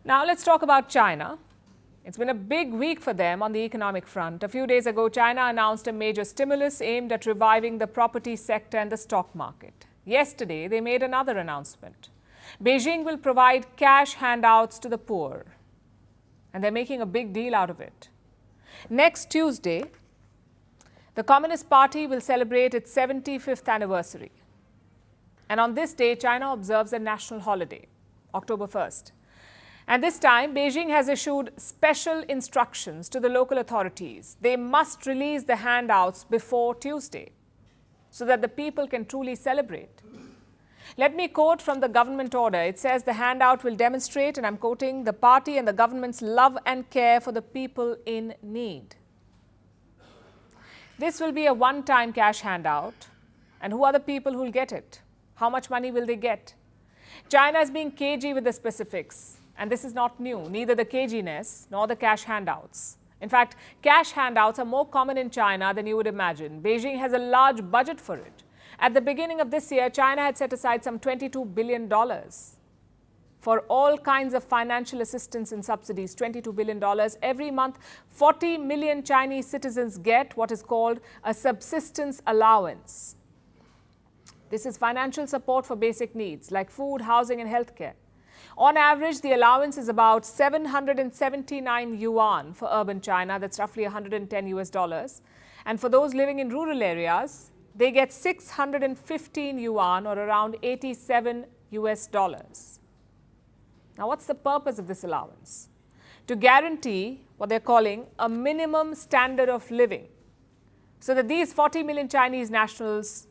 Now let's talk about China. It's been a big week for them on the economic front. A few days ago, China announced a major stimulus aimed at reviving the property sector and the stock market. Yesterday, they made another announcement. Beijing will provide cash handouts to the poor. And they're making a big deal out of it. Next Tuesday, the Communist Party will celebrate its 75th anniversary. And on this day, China observes a national holiday, October 1st. And this time, Beijing has issued special instructions to the local authorities. They must release the handouts before Tuesday so that the people can truly celebrate. Let me quote from the government order. It says the handout will demonstrate, and I'm quoting, the party and the government's love and care for the people in need. This will be a one-time cash handout. And who are the people who will get it? How much money will they get? China is being cagey with the specifics. And this is not new, neither the caginess nor the cash handouts. In fact, cash handouts are more common in China than you would imagine. Beijing has a large budget for it. At the beginning of this year, China had set aside some $22 billion for all kinds of financial assistance and subsidies, $22 billion. Every month, 40 million Chinese citizens get what is called a subsistence allowance. This is financial support for basic needs like food, housing, and healthcare. On average, the allowance is about 779 yuan for urban China. That's roughly 110 US dollars. And for those living in rural areas, they get 615 yuan or around 87 US dollars. Now, what's the purpose of this allowance? To guarantee what they're calling a minimum standard of living, so that these 40 million Chinese nationals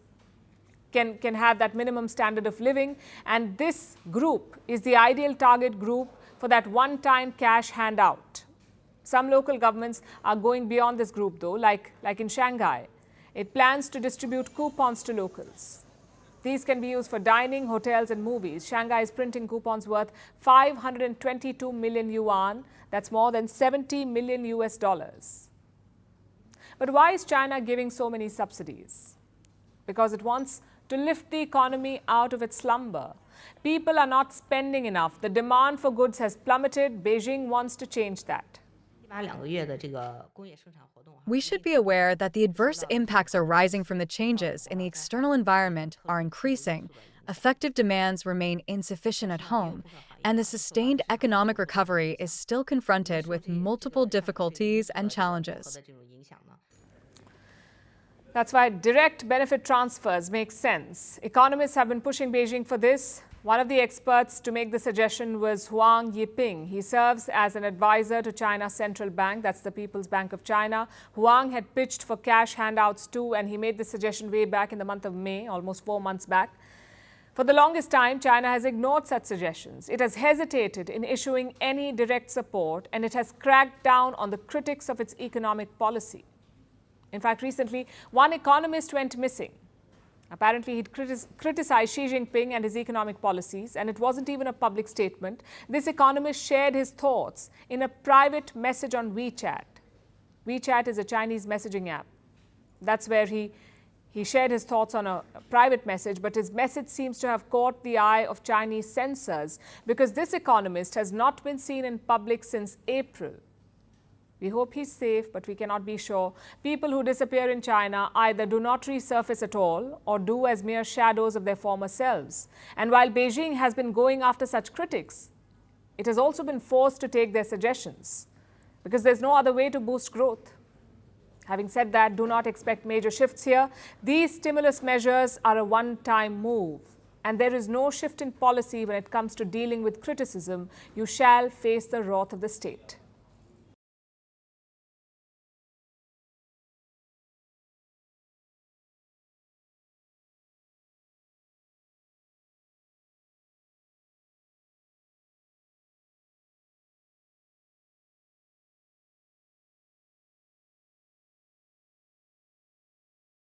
can have that minimum standard of living. And this group is the ideal target group for that one-time cash handout. Some local governments are going beyond this group though, like in Shanghai. It plans to distribute coupons to locals. These can be used for dining, hotels and movies. Shanghai is printing coupons worth 522 million yuan. That's more than 70 million US dollars. But why is China giving so many subsidies? Because it wants to lift the economy out of its slumber. People are not spending enough. The demand for goods has plummeted. Beijing wants to change that. We should be aware that the adverse impacts arising from the changes in the external environment are increasing, effective demands remain insufficient at home, and the sustained economic recovery is still confronted with multiple difficulties and challenges. That's why direct benefit transfers make sense. Economists have been pushing Beijing for this. One of the experts to make the suggestion was Huang Yiping. He serves as an advisor to China's central bank, that's the People's Bank of China. Huang had pitched for cash handouts too, and he made the suggestion way back in the month of May, almost 4 months back. For the longest time, China has ignored such suggestions. It has hesitated in issuing any direct support, and it has cracked down on the critics of its economic policy. In fact, recently, one economist went missing. Apparently, he'd criticized Xi Jinping and his economic policies, and it wasn't even a public statement. This economist shared his thoughts in a private message on WeChat. WeChat is a Chinese messaging app. That's where he shared his thoughts on a private message, but his message seems to have caught the eye of Chinese censors because this economist has not been seen in public since April. We hope he's safe, but we cannot be sure. People who disappear in China either do not resurface at all or do as mere shadows of their former selves. And while Beijing has been going after such critics, it has also been forced to take their suggestions because there's no other way to boost growth. Having said that, do not expect major shifts here. These stimulus measures are a one-time move, and there is no shift in policy when it comes to dealing with criticism. You shall face the wrath of the state.